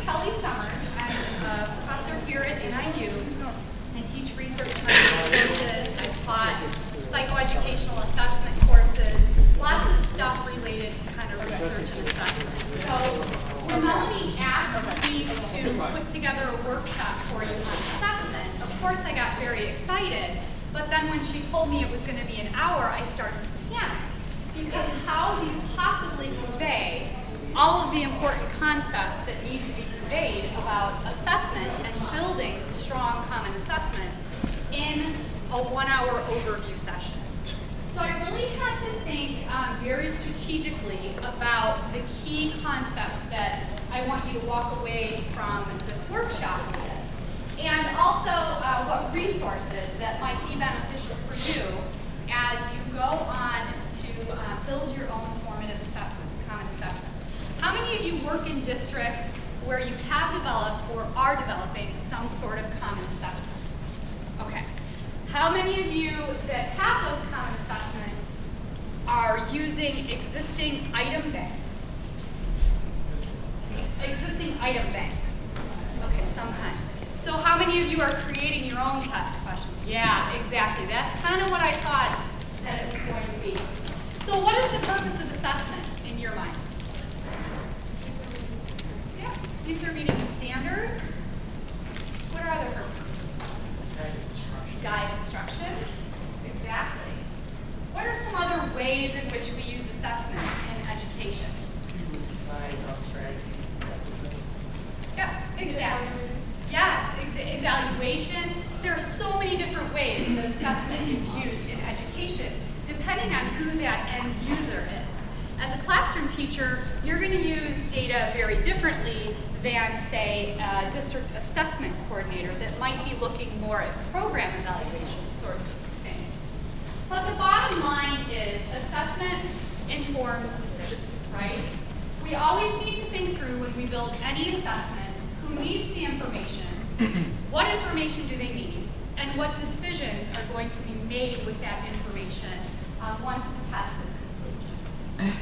I teach research science courses. I've taught psychoeducational assessment courses, lots of stuff related to kind of research and assessment. So when Melanie asked me to put together a workshop for you on assessment, of course I got very excited, but then when she told me it was going to be an hour, I started to panic. Because how do you possibly convey all of the important concepts that need to be conveyed about assessment and building strong common assessments in a 1 hour overview session? So I really had to think very strategically about the key concepts that I want you to walk away from this workshop with. And also what resources that might be beneficial for you as you go on to build your own formative assessments, common assessments. How many of you work in districts where you have developed or are developing some sort of common assessment? Okay. How many of you that have those common assessments are using existing item banks? Existing item banks. Okay, sometimes. So how many of you are creating your own test questions? Yeah, exactly. That's kind of what I thought that it was going to be. So what is the purpose of assessment in your minds? Yeah, see if they're meeting the standard. What are other purposes? Guide instruction. Exactly. What are some other ways in which we use assessment in education? To decide on strategy. Yeah, exactly. Yes, evaluation. There are so many different ways that assessment is used in education, depending on who that end user is. As a classroom teacher, you're going to use data very differently than, say, a district assessment coordinator that might be looking more at program evaluation sorts of things. But the bottom line is assessment informs decisions, right? We always need to think through when we build any assessment, who needs the information, what information do they need, and what decisions are going to be made with that information once the test is complete.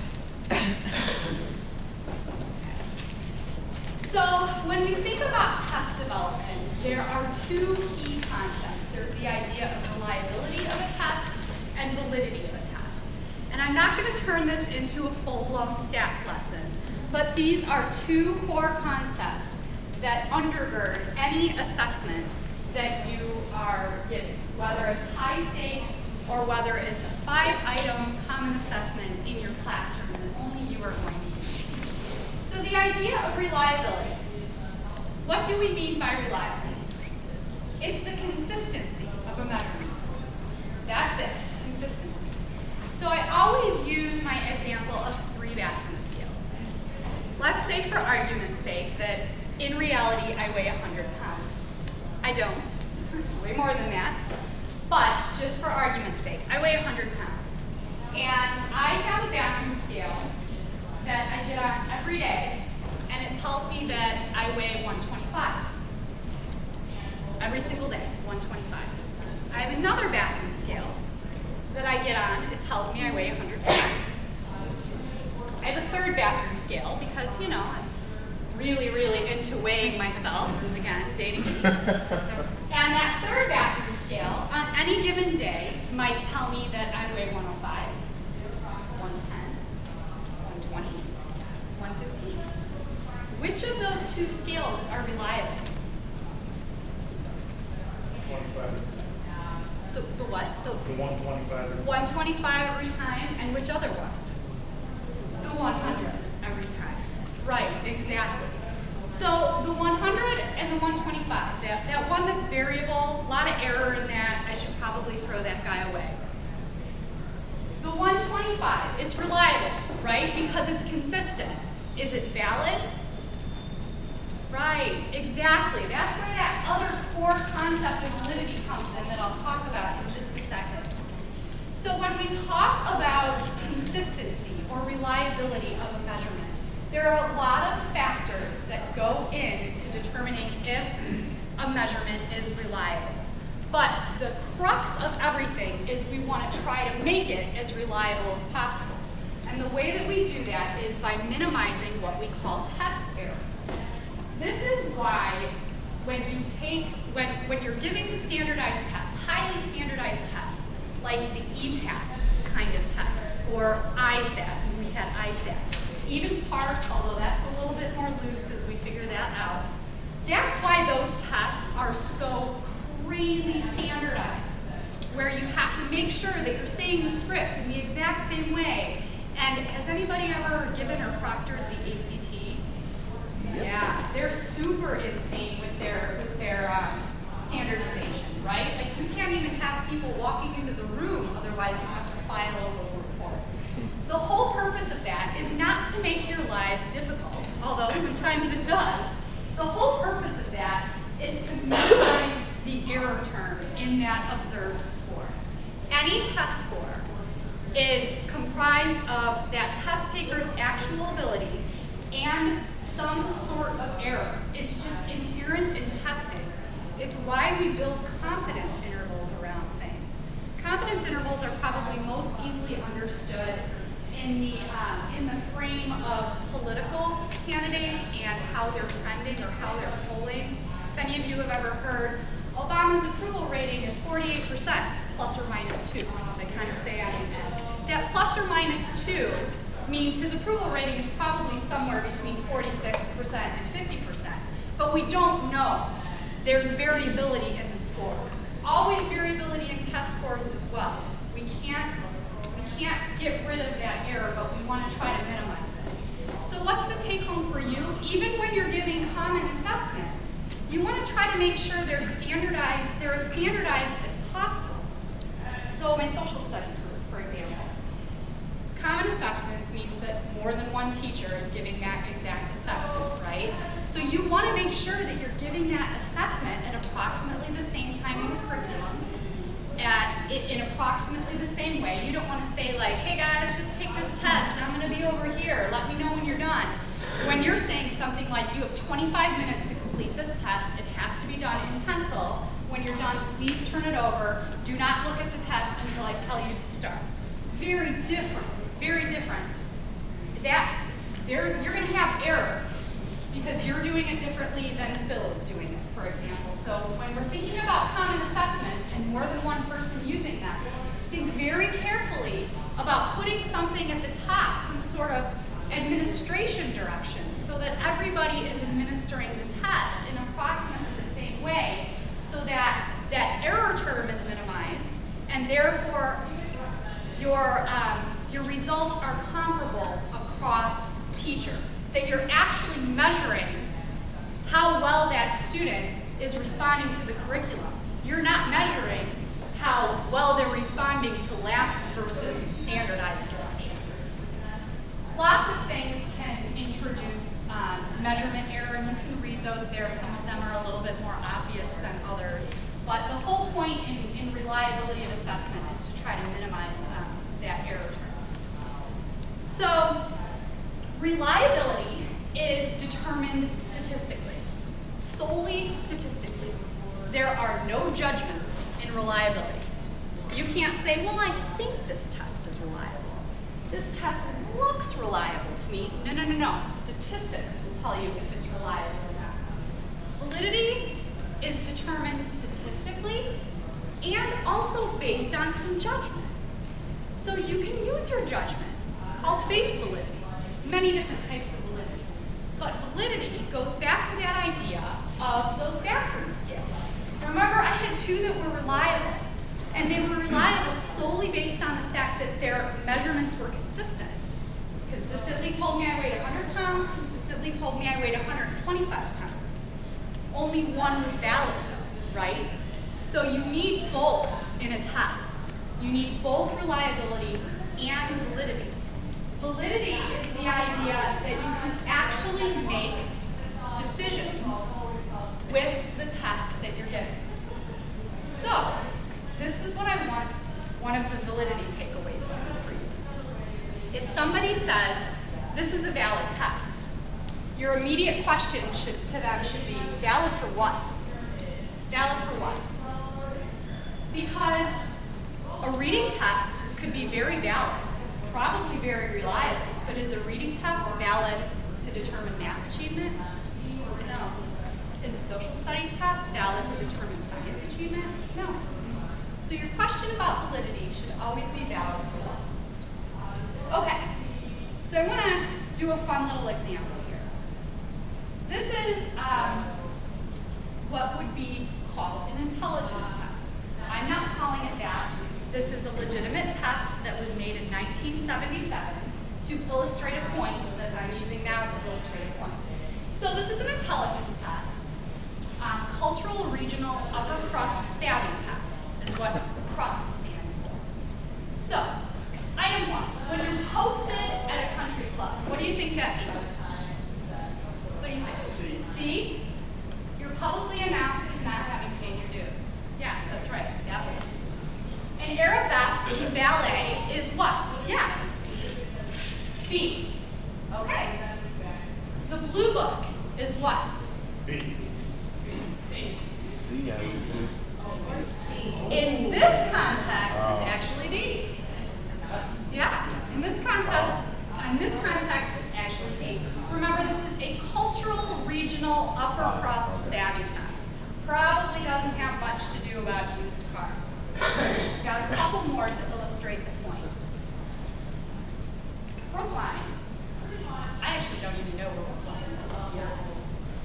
So when we think about test development, there are two key concepts. There's the idea of reliability of a test and validity of a test. And I'm not going to turn this into a full-blown stats lesson, but these are two core concepts that undergird any assessment that you are giving, whether it's high stakes or whether it's a 5-item common assessment in your classroom that only you are going to use. So the idea of reliability, what do we mean by reliability? It's the consistency of a measurement. That's it, consistency. So I always use my example of 3 bathroom scales. Let's say for argument's sake that in reality I weigh 100 pounds. I don't, way more than that. But just for argument's sake, I weigh 100 pounds. And I have a bathroom scale that I get on every day, and it tells me that I weigh 125. Every single day, 125. I have another bathroom scale that I get on, it tells me I weigh 100 pounds. I have a third bathroom scale because, you know, I'm really, really into weighing myself, again, dating me. And that third bathroom scale, on any given day, might tell me that I weigh 105, 110, 120, 115. Which of those 2 scales are reliable? 125. The what? The 125. 125 every time, and which other one? The 100 every time. Right, exactly. So the 100 and the 125, that one that's variable, a lot of error in that, I should probably throw that guy away. The 125, it's reliable, right? Because it's consistent. Is it valid? Right, exactly. That's where that other core concept of validity comes in that I'll talk about in just a second. So when we talk about consistency or reliability of a measurement, there are a lot of factors that go into determining if a measurement is reliable. But the crux of everything is we want to try to make it as reliable as possible. And the way that we do that is by minimizing what we call test error. This is why when you're giving standardized tests, highly standardized tests, like the EPAS kind of tests, or ISAT, we had ISAT, even PARC, although that's a little bit more loose as we figure that out. That's why those tests are so crazy standardized, where you have to make sure that you're saying the script in the exact same way. And has anybody ever given or proctored the ACT? Yeah, they're super insane with their standardization, right? Like you can't even have people walking into the room, otherwise you have to file a little report. The whole purpose of that is not to make your lives difficult, although sometimes it does. The whole purpose of that is to minimize the error term in that observed score. Any test score is comprised of that test taker's actual ability and some sort of error. It's just inherent in testing. It's why we build confidence intervals around things. Confidence intervals are probably most easily understood in the frame of political candidates and how they're trending or how they're polling. If any of you have ever heard Obama's approval rating is 48%, plus or minus 2. They kind of say on the end. That plus or minus 2 means his approval rating is probably somewhere between 46% and 50%. But we don't know. There's variability in the score. Always variability in test scores as well. We can't get rid of that error, but we want to try to minimize it. So what's the take home for you? Even when you're giving common assessments, you want to try to make sure they're as standardized as possible. So my social studies group, for example, common assessments means that more than one teacher is giving that exact assessment, right? So you want to make sure that you're giving that assessment at approximately the same time in the curriculum, in approximately the same way. You don't want to say like, hey guys, just take this test, I'm going to be over here, let me know when you're done. When you're saying something like you have 25 minutes to complete this test, it has to be done in pencil. When you're done, please turn it over. Do not look at the test until I tell you to start. Very different, very different. You're going to have error because you're doing it differently than Phil is doing it, for example. So when we're thinking about common assessments and more than one person using them, think very carefully about putting something at the top, some sort of administration directions, so that everybody is administering the test in approximately the same way, so that that error term is minimized, and therefore your results are comparable across teacher. That you're actually measuring how well that student is responding to the curriculum. You're not measuring how well they're responding to lapse versus standardized directions. Lots of things can introduce measurement error, and you can read those there. Some of them are a little bit more obvious than others. But the whole point in reliability of assessment is to try to minimize that error term. So reliability is determined statistically, solely statistically. There are no judgments in reliability. You can't say, well, I think this test is reliable. This test looks reliable to me. No. Statistics will tell you if it's reliable or not. Validity is determined statistically and also based on some judgment. So you can use your judgment, called face validity. There's many different types of validity. But validity goes back to that idea of those bathroom scales. Remember, I had two that were reliable, and they were reliable solely based on the fact that their measurements were consistent. Consistently told me I weighed 100 pounds, consistently told me I weighed 125 pounds. Only one was valid, right? So you need both in a test. You need both reliability and validity. Validity is the idea that you can actually make decisions with the test that you're getting. So, this is what I want one of the validity takeaways to be for you. If somebody says, this is a valid test, your immediate question to them should be, valid for what? Valid for what? Because a reading test could be very valid, probably very reliable, but is a reading test valid to determine math achievement? No. Is a social studies test valid to determine science achievement? No. So your question about validity should always be valid as well. Okay, so I want to do a fun little example here. This is what would be called an intelligence test. I'm not calling it that. This is a legitimate test that was made in 1977 to illustrate a point that I'm using now to illustrate a point. So this is an intelligence test. Cultural Regional Upper Crust Savvy Test is what CRUST stands for. So, item 1, when you're posted at a country club, what do you think that means? What do you think? C. You're publicly announced as not having paid your dues. Yeah, that's right. Yep. An arabesque in ballet is what? Yeah. B. Okay. The blue book is what? B. C, I would think. In this context, it's actually D. Yeah, in this context, it's actually D. Remember, this is a cultural, regional, upper crust savvy test. Probably doesn't have much to do about used cars. Got a couple more to illustrate the point. Brookline. I actually don't even know where Brookline is, to be honest.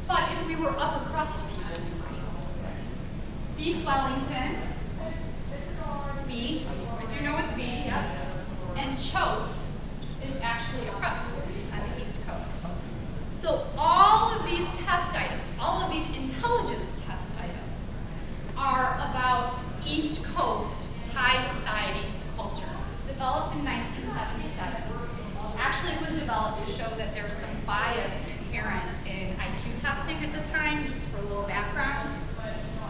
But if we were upper crust people, Beef Wellington, B, I do know it's B, yep. And Choate is actually a prep school on the East Coast. So all of these test items, all of these intelligence test items are about East Coast high society culture. It's developed in 1977. Actually, it was developed to show that there was some bias inherent in IQ testing at the time, just for a little background.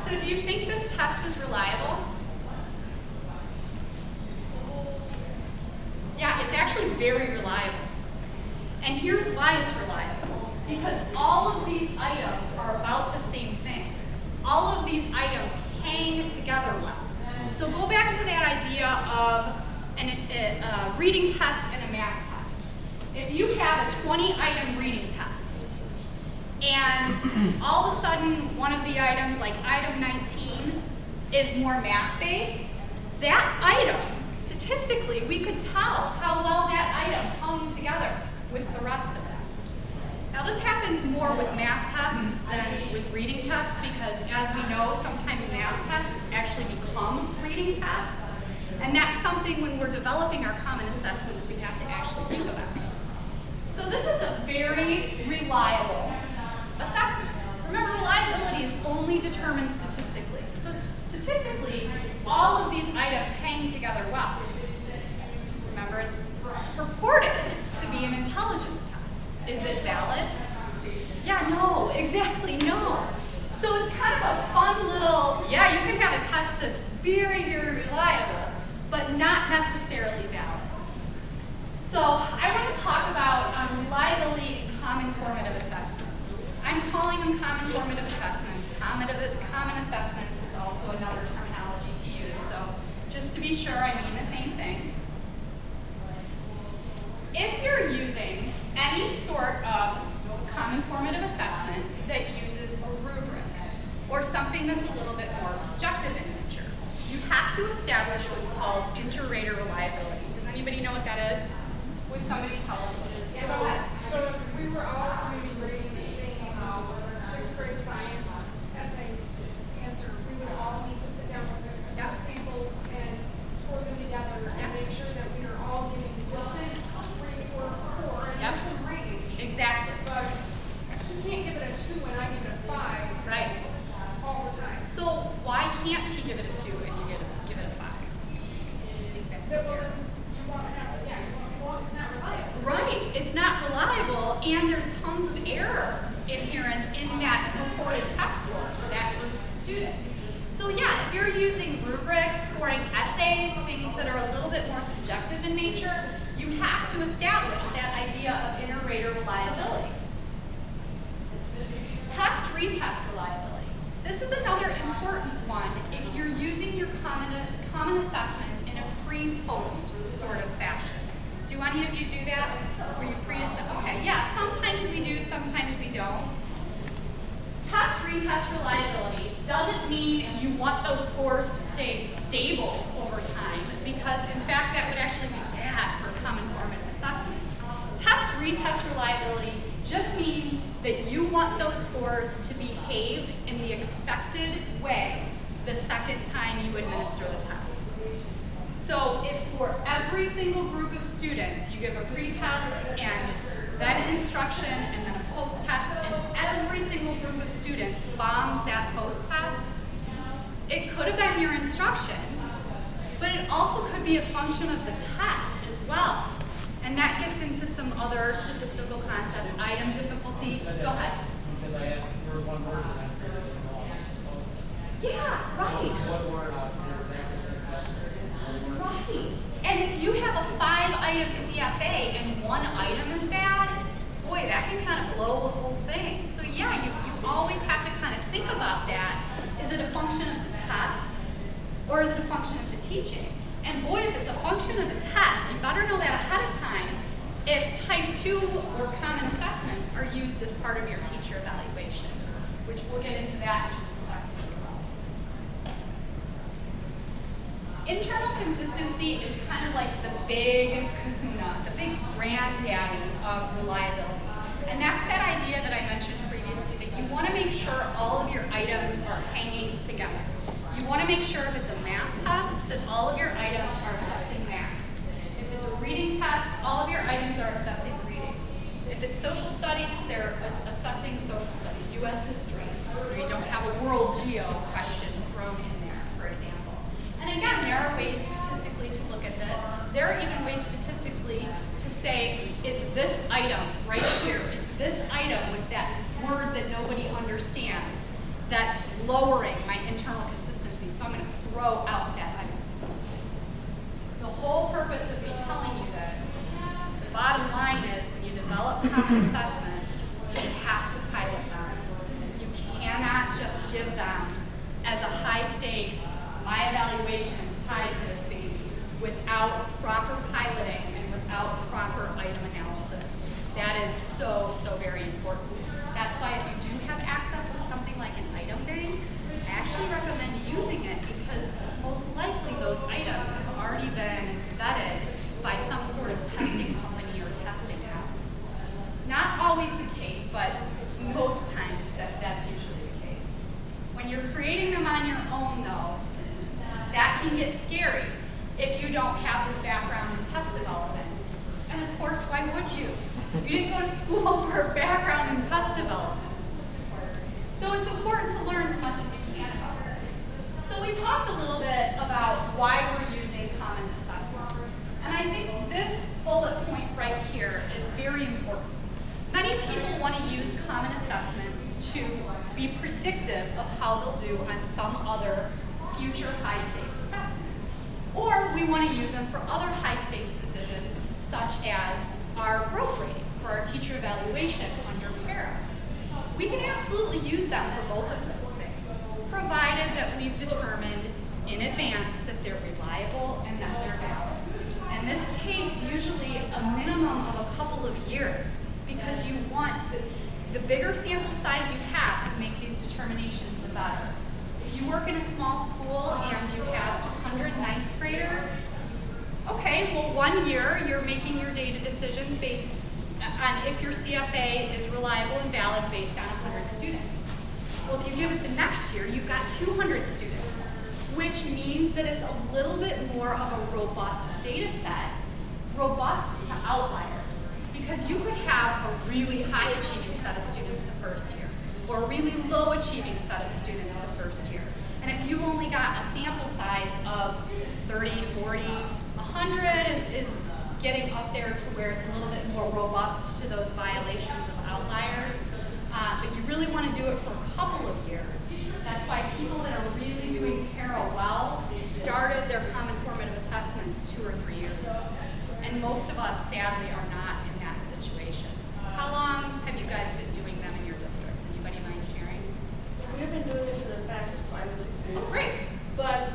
So do you think this test is reliable? Yeah, it's actually very reliable. And here's why it's reliable. Because all of these items are about the same thing. All of these items hang together well. So go back to that idea of a reading test and a math test. If you have a 20-item reading test, and all of a sudden one of the items, like item 19, is more math-based, that item, statistically, we could tell how well that item hung together with the rest of them. Now this happens more with math tests than with reading tests because, as we know, sometimes math tests actually become reading tests. And that's something when we're developing our common assessments we have to actually think about. So this is a very reliable assessment. Remember, reliability is only determined statistically. So statistically, all of these items hang together well. Remember, it's purported to be an intelligence test. Is it valid? Yeah, no, exactly, no. So it's kind of a fun little, yeah, you can have a test that's very, very reliable, but not necessarily valid. So I want to talk about reliability in common formative assessments. I'm calling them common formative assessments. Common assessments is also another terminology to use. So just to be sure, I mean the same thing. If you're using any sort of common formative assessment that uses a rubric or something that's a little bit more subjective in nature, you have to establish what's called Interrater Reliability. Does anybody know what that is? Would somebody tell us what it is? Yeah, go ahead. So if we were all maybe grading the same sixth grade science essay answer, we would all need to sit down with a sample and score them together and make sure that we are all giving distance, 3, 4, 4, and there's some range. Exactly. But you can't give it a 2 and I give it a 5 Right. all the time. So why can't he give it a 2 and you give it a 5? Well, then you want to have, it's not reliable. Right, it's not reliable, and there's tons of error inherent in that reported test score for that group of students. So yeah, if you're using rubrics, scoring essays, things that are a little bit more subjective in nature, you have to establish that idea of inter-rater reliability. Test-retest reliability. This is another important one if you're using your common assessments in a pre-post sort of fashion. Do any of you do that? Where you pre-assess? Okay, yeah, sometimes we do, sometimes we don't. Test-retest retest reliability doesn't mean you want those scores to stay stable over time, because in fact that would actually be bad for common formative assessment. Test-retest reliability just means that you want those scores to behave in the expected way the second time you administer the test. So if for every single group of students you give a pre-test and then instruction and then a post-test, and every single group of students bombs that post-test, it could have been your instruction, but it also could be a function of the test as well. And that gets into some other statistical concepts, item difficulty. Go ahead. Because there was one word that I figured was wrong. Yeah, right. What word out there exactly? Right. And if you have a 5-item CFA and one item is bad, boy, that can kind of blow the whole thing. So yeah, you always have to kind of think about that. Is it a function of the test, or is it a function of the teaching? And boy, if it's a function of the test, you better know that ahead of time if type 2 or common assessments are used as part of your teacher evaluation, which we'll get into that in just a second as well. Internal consistency is kind of like the big kahuna, the big granddaddy of reliability. And that's that idea that I mentioned previously, that you want to make sure all of your items are hanging together. You want to make sure if it's a math test that all of your items are assessing math. If it's a reading test, all of your items are assessing reading. If it's social studies, they're assessing social studies, U.S. history, where you don't have a world geo question thrown in there, for example. And again, there are ways statistically to look at this. There are even ways statistically to say it's this item right here. It's this item with that word that nobody understands that's lowering my internal consistency, so I'm going to throw out that item. The whole purpose of me telling you this, the bottom line is when you develop common assessments, you have to pilot them. You cannot just give them as a high stakes, my evaluation is tied to this baby, without proper piloting and without proper item analysis. That is so, so very important. That's why if you do have access to something like an item bank, I actually recommend using it, because most likely those items have already been vetted by some sort of testing company or testing house. Not always the case, but most times that's usually the case. When you're creating them on your own though, that can get scary if you don't have this background in test development. And of course, why would you? You didn't go to school for a background in test development. So it's important to learn as much as you can about this. So we talked a little bit about why we're using common assessments. And I think this bullet point right here is very important. Many people want to use common assessments to be predictive of how they'll do on some other future high-stakes assessment. Or we want to use them for other high-stakes decisions, such as our growth rating for our teacher evaluation under para. We can absolutely use them for both of those things, provided that we've determined in advance that they're reliable and that they're valid. And this takes usually a minimum of a couple of years, because you want the bigger sample size you have to make these determinations, the better. If you work in a small school and you have 100 ninth graders, okay, well 1 year you're making your data decisions based on if your CFA is reliable and valid based on 100 students. Well, if you give it the next year, you've got 200 students, which means that it's a little bit more of a robust data set, robust to outliers, because you could have a really high achieving set of students the first year, or a really low achieving set of students the first year. And if you've only got a sample size of 30, 40, 100 is getting up there to where it's a little bit more robust to those violations of outliers. But you really want to do it for a couple of years. That's why people that are really doing para well started their common formative assessments 2 or 3 years ago. And most of us, sadly, are not in that situation. How long have you guys been doing them in your district? Anybody mind sharing? We've been doing it for the past 5 or 6 years. Oh, great. But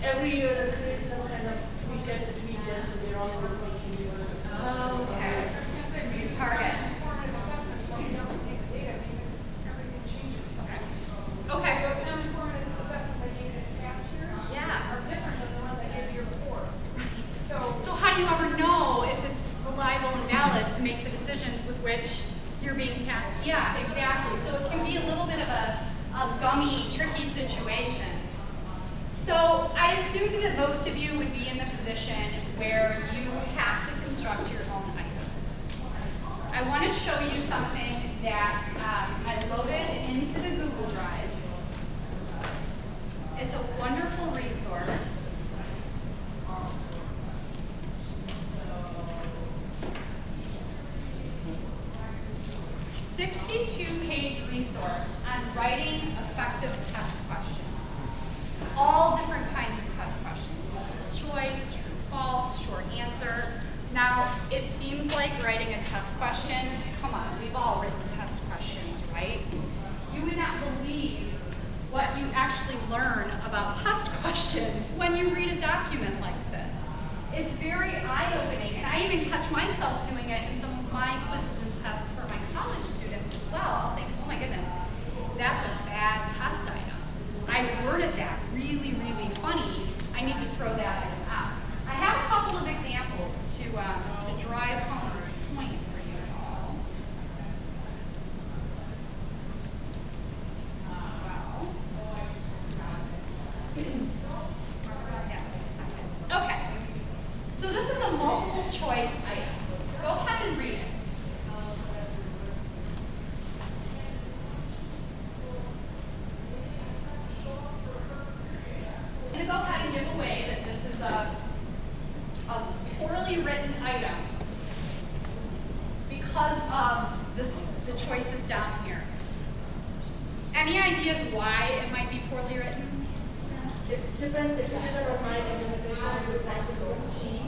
every year there is some kind of weekends, so we're always making new ones. Oh, okay. Target. You're being tasked. Yeah, exactly. So it can be a little bit of a gummy, tricky situation. So I assumed that most of you would be in the position where you have to construct your own items. I want to show you something that I loaded into the Google Drive. It's a wonderful resource. 62-page resource on writing effective test questions. All different kinds of test questions, multiple choice, true, false, short answer. Now, it seems like writing a test question, come on, we've all written test questions, right? You would not believe what you actually learn about test questions when you read a document like this. It's very eye-opening, and I even catch myself doing it in some of my quizzes and tests for my college students as well. I'll think, oh my goodness, that's a bad test item. I worded that really, really funny. I need to throw that out. I have a couple of examples to drive home this point for you all. Okay, so this is a multiple choice item. Go ahead and read it. I'm going to go ahead and give away that this is a poorly written item because of the choices down here. Any ideas why it might be poorly written? It depends if you didn't write an invitation, you would like to go C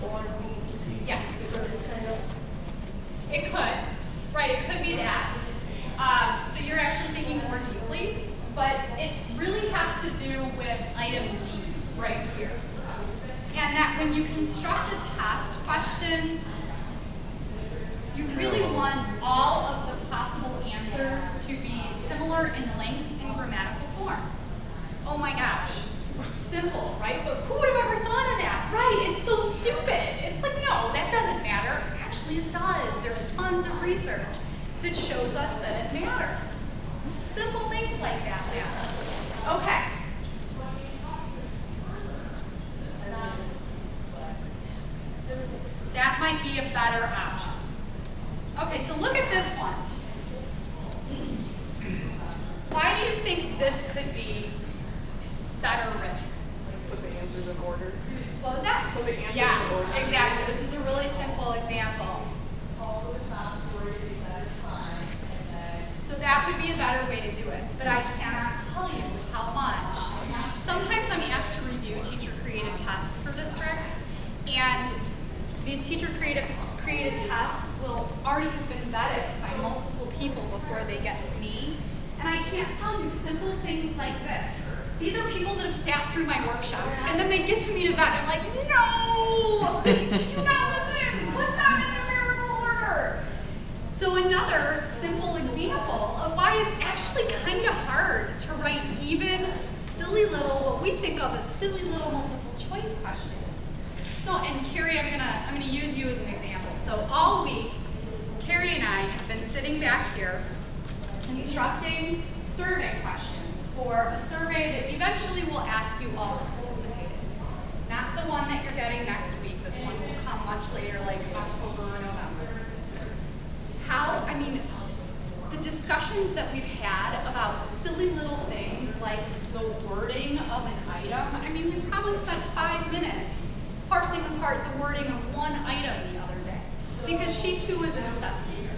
or B. Yeah. Because it kind of, It could. Right, it could be that. So you're actually thinking more deeply, but it really has to do with item D right here. And that when you construct a test question, you really want all of the possible answers to be similar in length and grammatical form. Oh my gosh. Simple, right? But who would have ever thought of that? Right, it's so stupid. It's like, no, that doesn't matter. Actually, it does. There's tons of research that shows us that it matters. Simple things like that matter. Okay. That might be a better option. Okay, so look at this one. Why do you think this could be better written? Put the answers in order. What was that? Put the answers Yeah, in order. exactly. This is a really simple example. So that would be a better way to do it, but I cannot tell you how much. Sometimes I'm asked to review teacher-created tests for districts, and these teacher-created tests will already have been vetted by multiple people before they get to me, and I can't tell you simple things like this. These are people that have sat through my workshops, and then they get to me to vet, and I'm like, no! Do you not listen? Put that in numerical order! So another simple example of why it's actually kind of hard to write even silly little, what we think of as silly little multiple choice questions. So, and Carrie, I'm gonna use you as an example. So all week, Carrie and I have been sitting back here constructing survey questions for a survey that eventually will ask you all to participate in. Not the one that you're getting next week. This one will come much later, like October or November. The discussions that we've had about silly little things like the wording of an item, we probably spent 5 minutes parsing apart the wording of one item the other day, because she too was an assessment.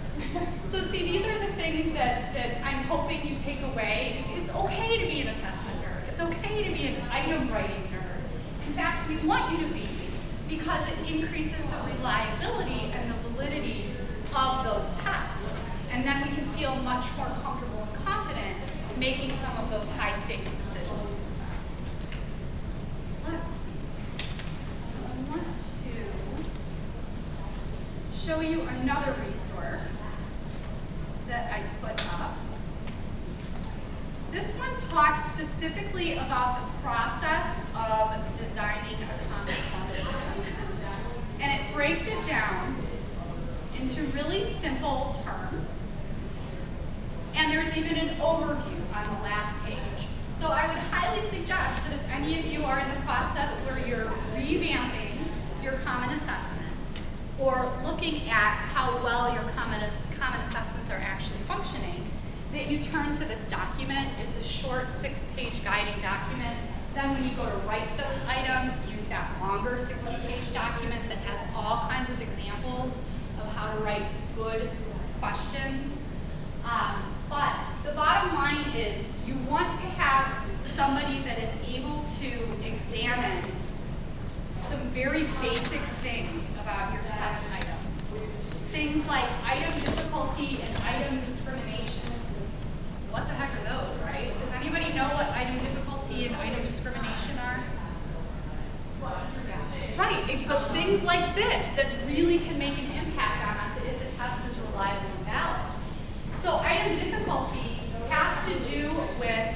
So see, these are the things that I'm hoping you take away. It's okay to be an assessment nerd. It's okay to be an item writing nerd. In fact, we want you to be, because it increases the reliability and the validity of those tests. And then we can feel much more comfortable and confident making some of those high-stakes decisions. Let's see. So I want to show you another resource that I put up. This one talks specifically about the process of designing a common quality assessment. And it breaks it down into really simple terms even an overview on the last page. So I would highly suggest that if any of you are in the process where you're revamping your common assessments or looking at how well your common assessments are actually functioning, that you turn to this document. It's a short 6-page guiding document. Then when you go to write those items, use that longer 60-page document that has all kinds of examples of how to write good questions. But the bottom line is you want to have somebody that is able to examine some very basic things about your test items. Things like item difficulty and item discrimination. What the heck are those, right? Does anybody know what item difficulty and item discrimination are? Right, but things like this that really can make an impact on us if the test is reliable and valid. So item difficulty has to do with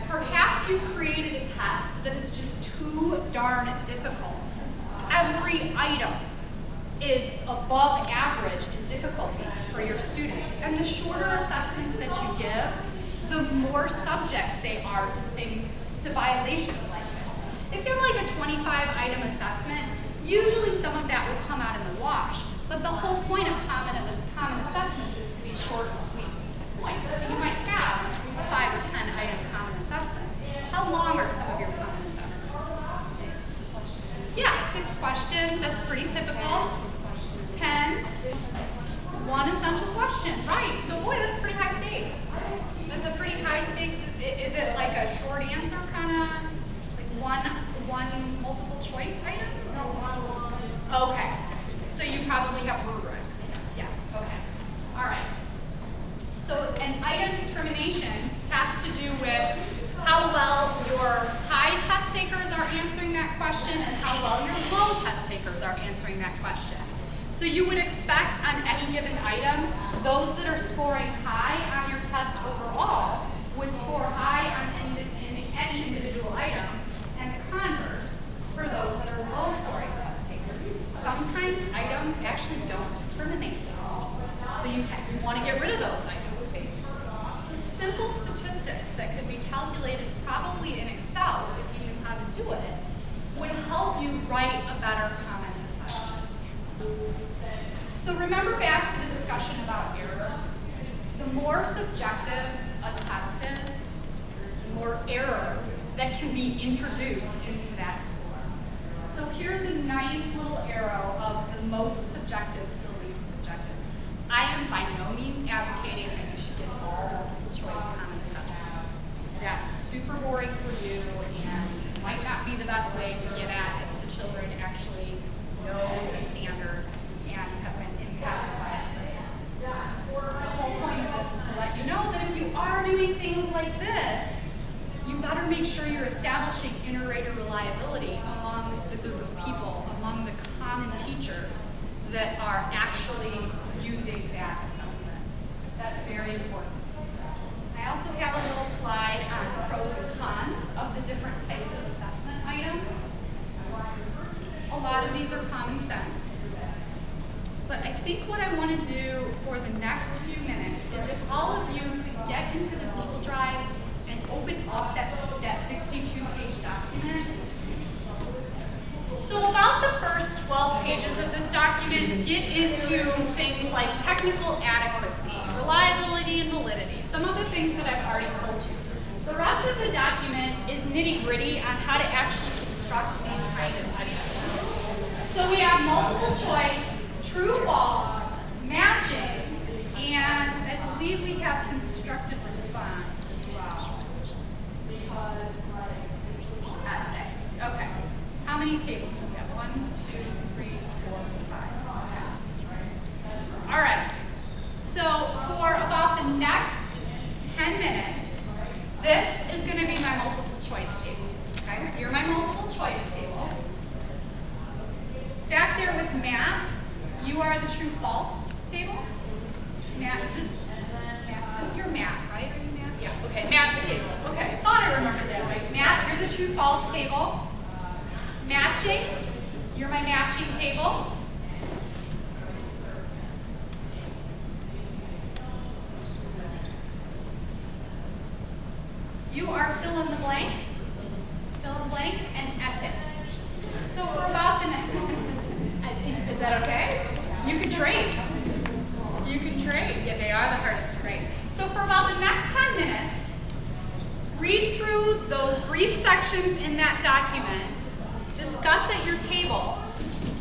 perhaps you've created a test that is just too darn difficult. Every item is above average in difficulty for your students. And the shorter assessments that you give, the more subject they are to things, to violations like this. If you're like a 25-item assessment, usually some of that will come out in the wash. But the whole point of common assessments is to be short and sweet and to the point. So you might have a 5 or 10-item common assessment. How long are some of your common assessments? Yeah, 6 questions, that's pretty typical. 10, 1 essential question, right. So boy, that's pretty high stakes. That's a pretty high stakes. Is it like a short answer kind of, like one multiple choice item? No, one. Okay, so you probably have rubrics. Yeah, okay, all right. So an item discrimination has to do with how well your high test takers are answering that question and how well your low test takers are answering that question. So you would expect on any given item, those that are scoring high on your test overall would score high on any individual item, and the converse for those that are low scoring test takers. Sometimes items actually don't discriminate at all. So you want to get rid of those items. So simple statistics that could be calculated probably in Excel if you knew how to do it would help you write a better common assessment. So remember back to the discussion about error. The more subjective a test is, the more error that can be introduced into that score. So here's a nice little arrow of the most subjective to the least subjective. I am by no means advocating that you should get all multiple choice common assessments. That's super boring for you and might not be the best way to get at if the children actually know the standard and have been impacted by it. The whole point of this is to let you know that if you are doing things like this, you better make sure you're establishing Interrater reliability among the group of people, among the common teachers that are actually using that assessment. That's very important. I also have a little slide on pros and cons of the different types of assessment items. A lot of these are common sense. But I think what I want to do for the next few minutes is if all of you could get into the Google Drive and open up that 62-page document. So about the first 12 pages of this document get into things like technical adequacy, reliability, and validity. Some of the things that I've already told you. The rest of the document is nitty-gritty on how to actually construct these kind of items. So we have multiple choice, true, false, matching, and I believe we have constructive response as well. Essay. Okay. How many tables do we have? 1, 2, 3, 4, 5. Okay. All right. So for about the next 10 minutes, this is going to be my multiple choice table. Okay? You're my multiple choice table. Back there with Matt, you are the true false table. Matt, you're Matt, right? Are you Matt? Yeah, okay, Matt's table. Okay, thought I remembered that right. Matt, you're the true false table. Matching, you're my matching table. fill in the blank, and essay. So for about the next, is that okay? You can trade. You can trade. Yeah, they are the hardest to grade. So for about the next 10 minutes, read through those brief sections in that document, discuss at your table,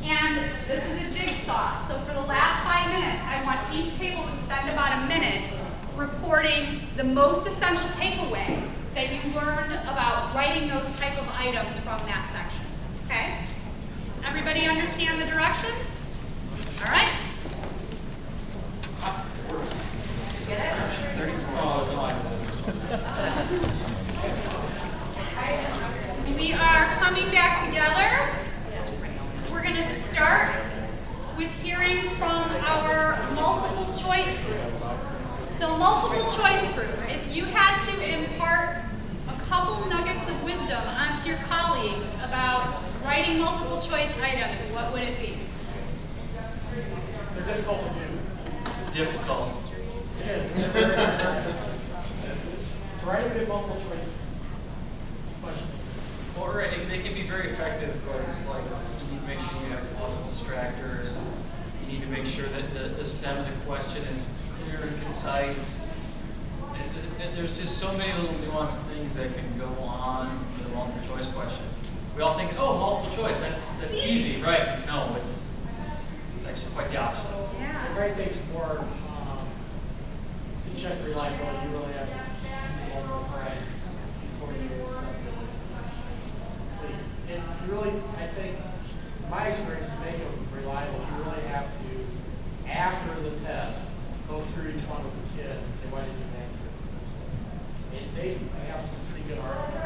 and this is a jigsaw. So for the last 5 minutes, I want each table to spend about a minute reporting the most essential takeaway that you learned about writing those type of items from that section. Okay? Everybody understand the directions? All right. We are coming back together. We're going to start with hearing from our multiple choice group. So multiple choice group, if you had to impart a couple nuggets of wisdom onto your colleagues about writing multiple choice items, what would it be? They're difficult to do. Difficult. It is. They're very difficult. To write a good multiple choice question. Or they can be very effective, but it's like you need to make sure you have multiple distractors. You need to make sure that the stem of the question is clear and concise. And there's just so many little nuanced things that can go on with a multiple choice question. We all think, oh, multiple choice, that's easy, right? No, it's actually quite the opposite. Yeah. The great thing's more to check reliability. You really have to use multiple times before you complete. And you really, I think, my experience to make them reliable, you really have to, after the test, go through each one with the kid and say, why did you answer it this way? And they have some pretty good arguments.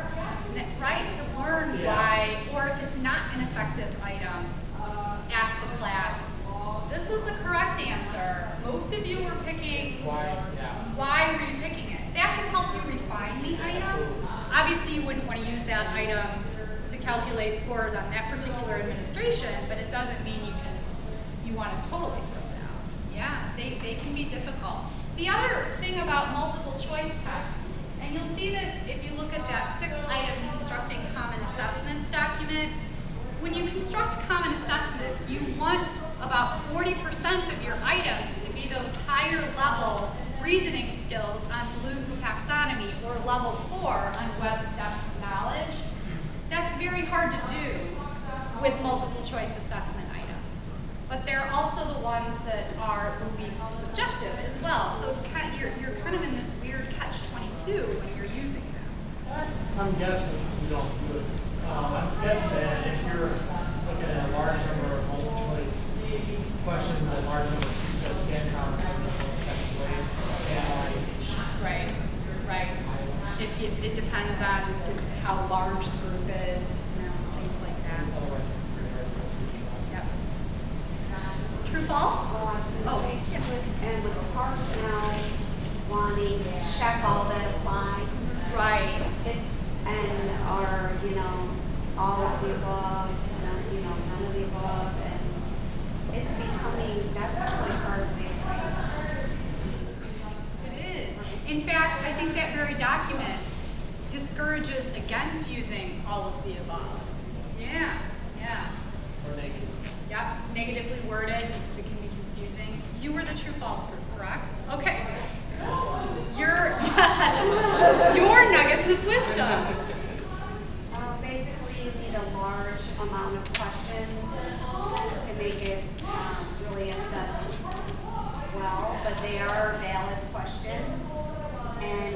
Right, to learn why, or if it's not an effective item, ask the class, this was the correct answer. Most of you were picking, Why? Yeah. why were you picking it? That can help you refine the item. Obviously, you wouldn't want to use that item to calculate scores on that particular administration, but it doesn't mean you want to totally throw it out. Yeah, they can be difficult. The other thing about multiple choice tests, and you'll see this if you look at that 6-item constructing common assessments document. When you construct common assessments, you want about 40% of your items to be those higher level reasoning skills on Bloom's taxonomy or level 4 on Webb's depth of knowledge. That's very hard to do with multiple choice assessment items. But they're also the ones that are the least subjective as well. So it's kind of, you're kind of in this weird catch-22 when you're using them. I'm guessing you don't do it. I'm guessing that if you're looking at a large number of multiple choice questions, a large number of sets scan count, Right, right. It depends on how large the group is, things like that. Otherwise, it's pretty hard to do. Yep. True, false? Well, I was going to Oh, say, yeah. and with Park now wanting to check all that apply, Right. and are, all of the above, none of the above, and it's becoming, that's really hard to make. It is. In fact, I think that very document discourages against using all of the above. Yeah, yeah. Or negative. Yep, negatively worded, it can be confusing. You were the true false group, correct? Okay. Your nuggets of wisdom. Basically, you need a large amount of questions to make it really assess well, but they are valid questions, and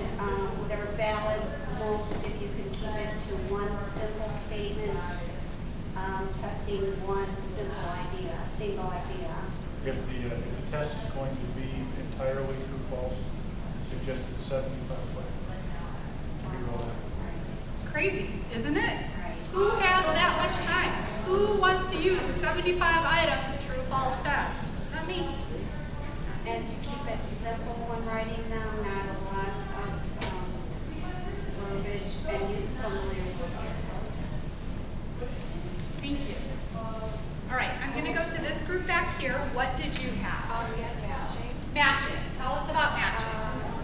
they're valid most if you can keep it to one simple statement, testing one single idea. If the test is going to be entirely true false, suggested 75 way. It's crazy, isn't it? Who has that much time? Who wants to use a 75-item true false test? Not me. And to keep it simple when writing them, not a lot of verbiage, and use familiar vocabulary. Thank you. All right, I'm going to go to this group back here. What did you have? We have matching. Matching. Tell us about matching.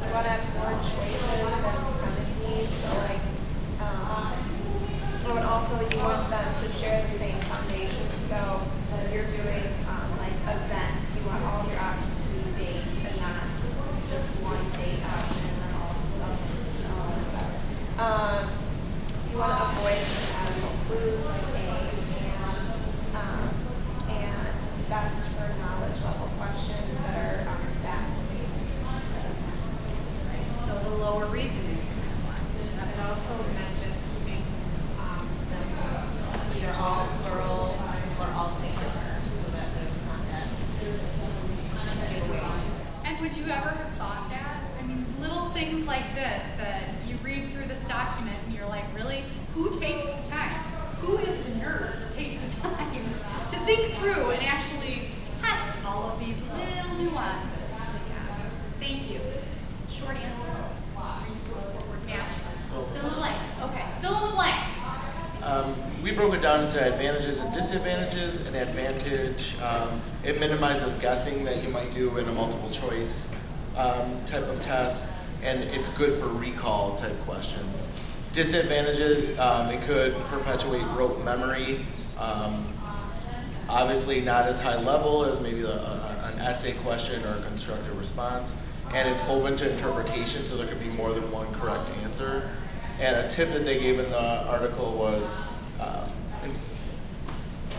You want to have more choices than premises. So like, just one date option and all you want to avoid clues like A and it's best for knowledge level questions that are fact-based. So the lower reasoning. It also mentions keeping them either all plural or all singular, so that there's not that giveaway. And would you ever have thought that? I mean, little things like this that you read through this document and you're like, really? Who takes the time? Who is the nerd that takes the time to think through and actually test all of these little nuances? Yeah. Thank you. Short answer. Match. Fill in the blank. Okay. Fill in the blank. We broke it down into advantages and disadvantages. An advantage, it minimizes guessing that you might do in a multiple choice type of test, and it's good for recall type questions. Disadvantages, it could perpetuate rote memory. Obviously not as high level as maybe an essay question or a constructive response. And it's open to interpretation, so there could be more than one correct answer. And a tip that they gave in the article was, I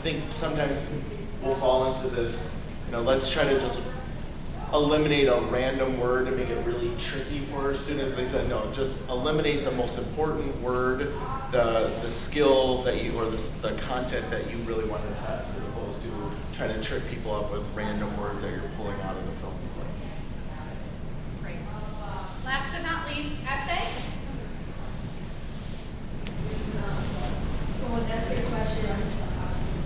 think sometimes we'll fall into this, let's try to just eliminate a random word and make it really tricky for our students. They said, no, just eliminate the most important word, the skill that you, or the content that you really want to test, as opposed to trying to trick people up with random words that you're pulling out of the film. Great. Last but not least, essay. So with essay questions,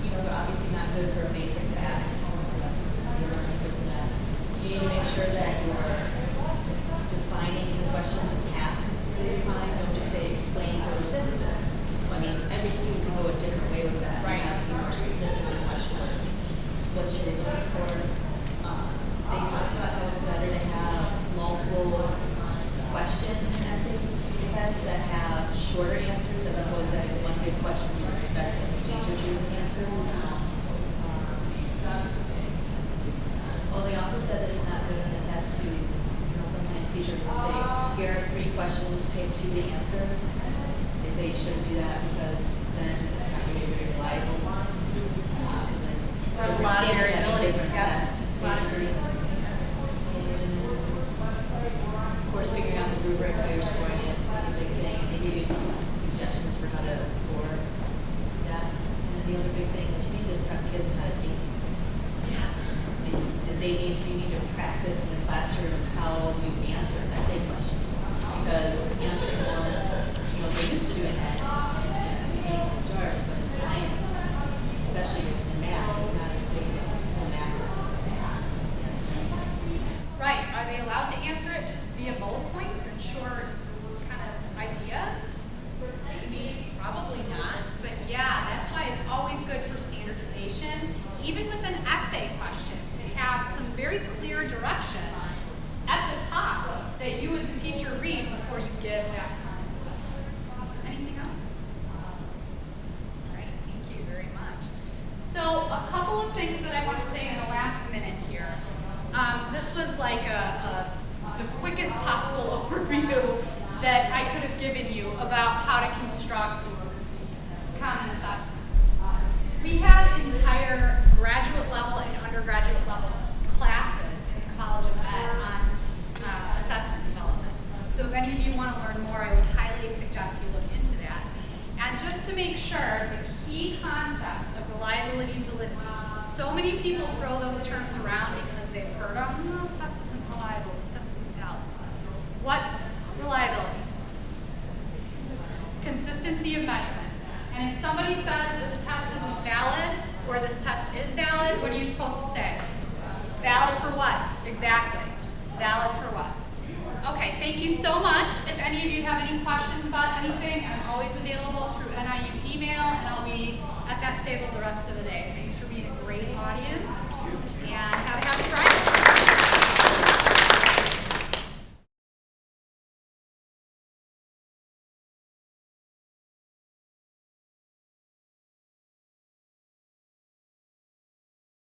they're obviously not good for basic facts. You need to make sure that you're defining the question tasks really fine. Don't just say explain photosynthesis. So, I mean, every student can go a different way with that. Right. You have to be more specific in the question. What you're looking for. They talked about how it's better to have multiple question essay tests that have shorter answers as opposed to one big question you expect the teacher to answer. Well, they also said that it's not good in the test to, sometimes teachers will say, here are 3 questions, pick 2 to answer. They say you shouldn't do that because then it's not going to be very reliable. There's a lot of variability. Different tests, basically. Of course, figuring out the rubric, how you're scoring it is a big thing. They give you some suggestions for how to score that. And then the other big thing is you need to prep kids how to take these. You need to practice in the classroom how you answer an essay question. Because answering one, they're used to doing that in jars, but in science, especially in math, it's not as big a math. Right. Are they allowed to answer it just via bullet points and short kind of ideas? Maybe, probably not. But yeah, that's why it's always good for standardization, even with an essay question, to have some very clear directions at the top that you as a teacher read before you give that concept. Anything else? All right, thank you very much. So a couple of things that I want to say in the last minute here. This was like the quickest possible overview that I could have given you about how to construct common assessments. We have entire graduate level and undergraduate level classes in the College of Ed on assessment development. So if any of you want to learn more, I would highly suggest you look into that. And just to make sure, the key concepts of reliability and validity, so many people throw those terms around because they've heard them. Oh, this test isn't reliable, this test isn't valid. What's reliability? Consistency of measurement. And if somebody says this test isn't valid, or this test is valid, what are you supposed to say? Valid for what? Exactly. Valid for what? Okay, thank you so much. If any of you have any questions about anything, I'm always available through NIU email, and I'll be at that table the rest of the day. Thanks for being a great audience.